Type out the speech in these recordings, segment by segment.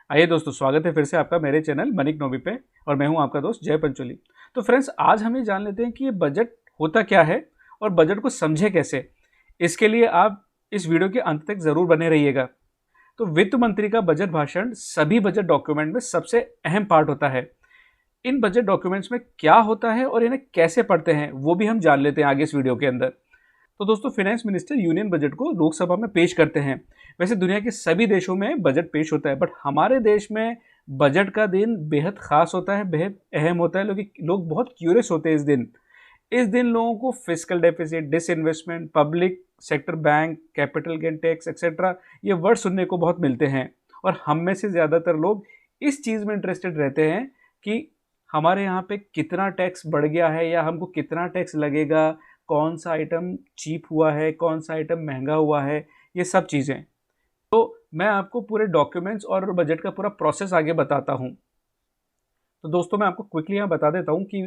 आइए दोस्तों, स्वागत है फिर से आपका मेरे चैनल मनिक नोबी पे। और मैं हूं आपका दोस्त जय पंचोली। तो फ्रेंड्स, आज हम ये जान लेते हैं कि ये बजट होता क्या है और बजट को समझे कैसे। इसके लिए आप इस वीडियो के अंत तक जरूर बने रहिएगा। तो वित्त मंत्री का बजट भाषण सभी बजट डॉक्यूमेंट में सबसे अहम पार्ट होता है। इन बजट डॉक्यूमेंट्स में क्या होता है और इन्हें कैसे पढ़ते हैं वो भी हम जान लेते हैं आगे इस वीडियो के अंदर। तो दोस्तों, फाइनेंस मिनिस्टर यूनियन बजट को लोकसभा में पेश करते हैं। वैसे दुनिया के सभी देशों में बजट पेश होता है, बट हमारे देश में बजट का दिन बेहद खास होता है, बेहद अहम होता है। लोग बहुत क्यूरियस होते हैं इस दिन लोगों को fiscal deficit, disinvestment, public sector bank, capital gain tax etcetera ये वर्ड सुनने को बहुत मिलते हैं। और हम में से ज़्यादातर लोग इस चीज़ में इंटरेस्टेड रहते हैं कि हमारे यहाँ पे कितना टैक्स बढ़ गया है या हमको कितना टैक्स लगेगा, कौन सा आइटम चीप हुआ है, कौन सा आइटम महंगा हुआ है, ये सब चीज़ें। तो मैं आपको पूरे डॉक्यूमेंट्स और बजट का पूरा प्रोसेस आगे बताता हूँ। तो दोस्तों, मैं आपको क्विकली यहाँ बता देता हूँ कि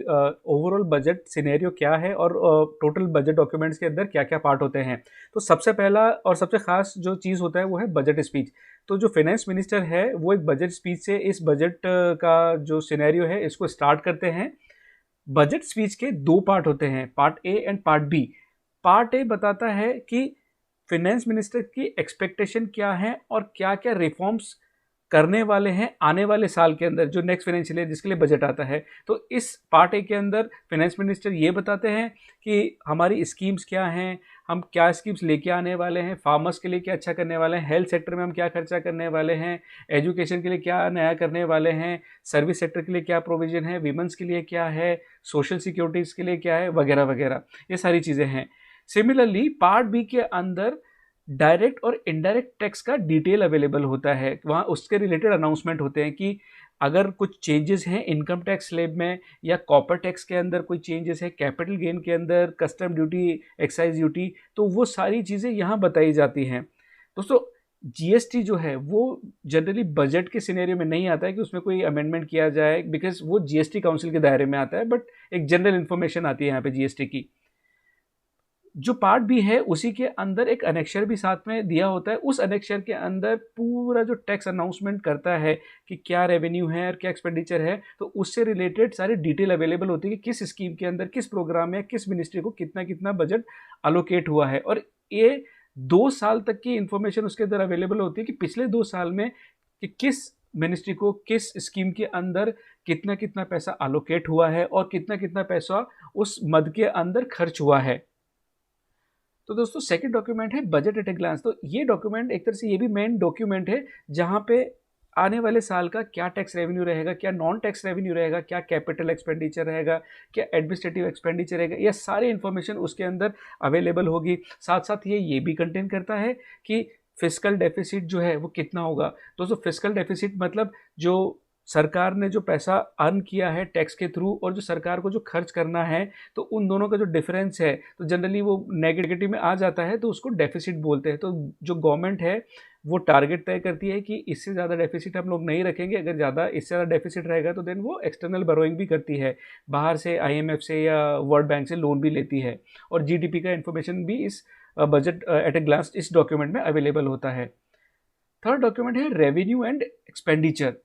ओवरऑल बजट सिनेरियो क्या है और टोटल बजट डॉक्यूमेंट्स के अंदर क्या क्या पार्ट होते हैं। तो सबसे पहला और सबसे खास जो चीज़ होता है वो है बजट स्पीच। तो जो फाइनेंस मिनिस्टर है वो एक बजट स्पीच से इस बजट का जो सिनेरियो है इसको स्टार्ट करते हैं। बजट स्पीच के दो पार्ट होते हैं, part A and part B. Part A बताता है कि फाइनेंस मिनिस्टर की एक्सपेक्टेशन क्या है और क्या क्या रिफॉर्म्स करने वाले हैं आने वाले साल के अंदर, जो नेक्स्ट फाइनेंशियल ईयर जिसके लिए बजट आता है। तो इस पार्ट ए के अंदर फाइनेंस मिनिस्टर ये बताते हैं कि हमारी स्कीम्स क्या हैं, हम क्या स्कीम्स लेके आने वाले हैं, फार्मर्स के लिए क्या अच्छा करने वाले हैं, हेल्थ सेक्टर में हम क्या खर्चा करने वाले हैं, एजुकेशन के लिए क्या नया करने वाले हैं, सर्विस सेक्टर के लिए क्या प्रोविजन है, वीमेंस के लिए क्या है, सोशल सिक्योरिटीज़ के लिए क्या है, वगैरह वगैरह, ये सारी चीज़ें हैं। सिमिलरली पार्ट बी के अंदर डायरेक्ट और इनडायरेक्ट टैक्स का डिटेल अवेलेबल होता है। वहाँ उसके रिलेटेड अनाउंसमेंट होते हैं कि अगर कुछ चेंजेस हैं इनकम टैक्स स्लैब में या कॉर्पोरेट टैक्स के अंदर, कोई चेंजेस है कैपिटल गेन के अंदर, कस्टम ड्यूटी, एक्साइज ड्यूटी, तो वो सारी चीज़ें यहाँ बताई जाती हैं। दोस्तों, जीएसटी जो है वो जनरली बजट के सिनेरियो में नहीं आता है कि उसमें कोई अमेंडमेंट किया जाए, बिकॉज वो जीएसटी काउंसिल के दायरे में आता है, बट एक जनरल इन्फॉर्मेशन आती है यहाँ पे जीएसटी की। जो पार्ट भी है उसी के अंदर एक अनेक्शर भी साथ में दिया होता है। उस अनेक्शर के अंदर पूरा जो टैक्स अनाउंसमेंट करता है कि क्या रेवेन्यू है और क्या एक्सपेंडिचर है, तो उससे रिलेटेड सारी डिटेल अवेलेबल होती है कि किस स्कीम के अंदर, किस प्रोग्राम में, किस मिनिस्ट्री को कितना कितना बजट अलोकेट हुआ है। और ये 2 साल तक की इंफॉर्मेशन उसके अंदर अवेलेबल होती है कि पिछले 2 साल में कि किस मिनिस्ट्री को किस स्कीम के अंदर कितना कितना पैसा अलोकेट हुआ है और कितना कितना पैसा उस मद के अंदर खर्च हुआ है। तो दोस्तों, सेकंड डॉक्यूमेंट है बजट एट ए ग्लांस। तो ये डॉक्यूमेंट एक तरह से ये भी मेन डॉक्यूमेंट है जहाँ पे आने वाले साल का क्या टैक्स रेवेन्यू रहेगा, क्या नॉन टैक्स रेवेन्यू रहेगा, क्या कैपिटल एक्सपेंडिचर रहेगा, क्या एडमिनिस्ट्रेटिव एक्सपेंडिचर रहेगा, ये सारी इन्फॉर्मेशन उसके अंदर अवेलेबल होगी। साथ साथ ये भी कंटेन करता है कि फिस्कल डेफिसिट जो है वो कितना होगा। दोस्तों, फिस्कल डेफिसिट मतलब जो सरकार ने जो पैसा अर्न किया है टैक्स के थ्रू और जो सरकार को जो खर्च करना है, तो उन दोनों का जो डिफरेंस है, तो जनरली वो नेगेटिव में आ जाता है, तो उसको डेफिसिट बोलते हैं। तो जो गवर्नमेंट है वो टारगेट तय करती है कि इससे ज़्यादा डेफिसिट हम लोग नहीं रखेंगे। अगर इससे ज़्यादा डेफिसिट रहेगा तो देन वो एक्सटर्नल बोरोइंग भी करती है, बाहर से आईएमएफ से या वर्ल्ड बैंक से लोन भी लेती है। और जीडीपी का इन्फॉर्मेशन भी इस बजट एट ए ग्लांस इस डॉक्यूमेंट में अवेलेबल होता है। थर्ड डॉक्यूमेंट है रेवेन्यू एंड एक्सपेंडिचर।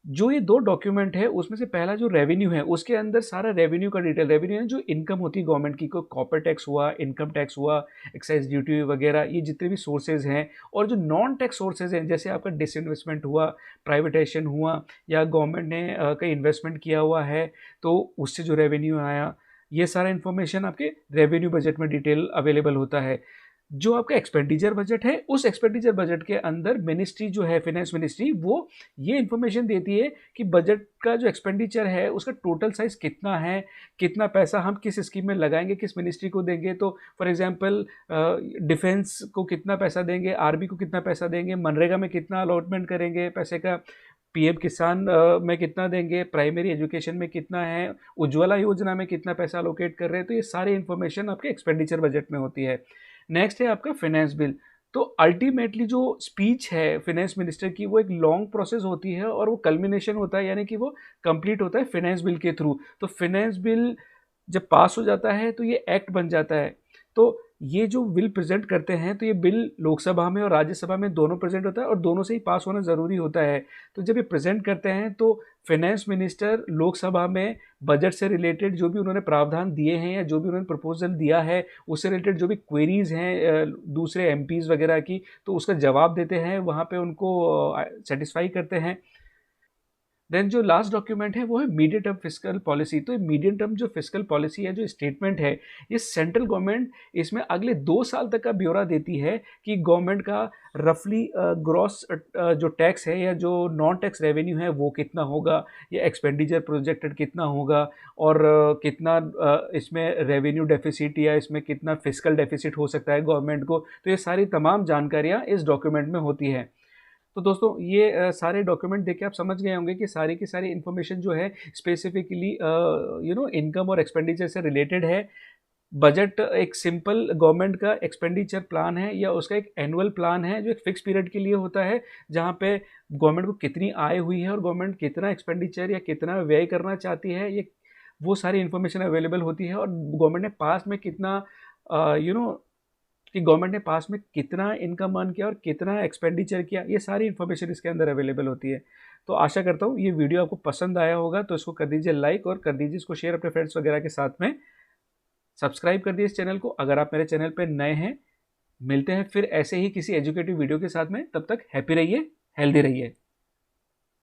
जो ये दो डॉक्यूमेंट है उसमें से पहला जो रेवेन्यू है उसके अंदर सारा रेवेन्यू का डिटेल, रेवेन्यू जो इनकम होती है गवर्नमेंट की, कोई कॉर्पोरेट टैक्स हुआ, इनकम टैक्स हुआ, एक्साइज ड्यूटी वगैरह, ये जितने भी सोर्सेज हैं। और जो नॉन टैक्स सोर्सेज हैं, जैसे आपका डिसइन्वेस्टमेंट हुआ, प्राइवेटाइजेशन हुआ, या गवर्नमेंट ने कहीं इन्वेस्टमेंट किया हुआ है तो उससे जो रेवेन्यू आया, ये सारा इन्फॉर्मेशन आपके रेवेन्यू बजट में डिटेल अवेलेबल होता है। जो आपका एक्सपेंडिचर बजट है, उस एक्सपेंडिचर बजट के अंदर मिनिस्ट्री जो है, फाइनेंस मिनिस्ट्री, वो ये इन्फॉर्मेशन देती है कि बजट का जो एक्सपेंडिचर है उसका टोटल साइज कितना है, कितना पैसा हम किस स्कीम में लगाएंगे, किस मिनिस्ट्री को देंगे। तो फॉर एग्जांपल डिफेंस को कितना पैसा देंगे, आर्मी को कितना पैसा देंगे, मनरेगा में कितना अलॉटमेंट करेंगे पैसे का, पीएम किसान में कितना देंगे, प्राइमरी एजुकेशन में कितना है, उज्ज्वला योजना में कितना पैसा अलोकेट कर रहे हैं। तो ये सारी इन्फॉर्मेशन आपके एक्सपेंडिचर बजट में होती है। नेक्स्ट है आपका फाइनेंस बिल। तो अल्टीमेटली जो स्पीच है फाइनेंस मिनिस्टर की वो एक लॉन्ग प्रोसेस होती है और वो कल्मिनेशन होता है, यानी कि वो कंप्लीट होता है फाइनेंस बिल के थ्रू। तो फाइनेंस बिल जब पास हो जाता है तो ये एक्ट बन जाता है। तो ये जो बिल प्रेजेंट करते हैं तो ये बिल लोकसभा में और राज्यसभा में दोनों प्रेजेंट होता है और दोनों से ही पास होना ज़रूरी होता है। तो जब ये प्रेजेंट करते हैं तो फाइनेंस मिनिस्टर लोकसभा में बजट से रिलेटेड जो भी उन्होंने प्रावधान दिए हैं या जो भी उन्होंने प्रपोजल दिया है उससे रिलेटेड जो भी क्वेरीज हैं दूसरे एमपीज़ वगैरह की, तो उसका जवाब देते हैं, वहाँ पे उनको सेटिस्फाई करते हैं। देन जो लास्ट डॉक्यूमेंट है वो है मीडियम टर्म फिस्कल पॉलिसी। तो ये मीडियम टर्म जो फिस्कल पॉलिसी है, जो स्टेटमेंट है, ये सेंट्रल गवर्नमेंट इसमें अगले 2 साल तक का ब्यौरा देती है कि गवर्नमेंट का रफली ग्रॉस जो टैक्स है या जो नॉन टैक्स रेवेन्यू है वो कितना होगा, या एक्सपेंडिचर प्रोजेक्टेड कितना होगा, और कितना इसमें रेवेन्यू डेफिसिट या इसमें कितना फिस्कल डेफिसिट हो सकता है गवर्नमेंट को। तो ये सारी तमाम जानकारियाँ इस डॉक्यूमेंट में होती हैं। तो दोस्तों ये सारे डॉक्यूमेंट देख के आप समझ गए होंगे कि सारी की सारी इन्फॉर्मेशन जो है स्पेसिफिकली इनकम और एक्सपेंडिचर से रिलेटेड है। बजट एक सिंपल गवर्नमेंट का एक्सपेंडिचर प्लान है या उसका एक एनुअल प्लान है जो एक फिक्स पीरियड के लिए होता है, जहाँ पे गवर्नमेंट को कितनी आय हुई है और गवर्नमेंट कितना एक्सपेंडिचर या कितना व्यय करना चाहती है, ये वो सारी इन्फॉर्मेशन अवेलेबल होती है। और गवर्नमेंट ने पास में कितना कि गवर्नमेंट ने पास में कितना इनकम अर्न किया और कितना एक्सपेंडिचर किया, ये सारी इन्फॉर्मेशन इसके अंदर अवेलेबल होती है। तो आशा करता हूँ ये वीडियो आपको पसंद आया होगा, तो इसको कर दीजिए लाइक और कर दीजिए इसको शेयर अपने फ्रेंड्स वगैरह के साथ में। सब्सक्राइब कर दीजिए इस चैनल को अगर आप मेरे चैनल पर नए हैं। मिलते हैं फिर ऐसे ही किसी एजुकेटिव वीडियो के साथ में, तब तक हैप्पी रहिए, हेल्दी रहिए।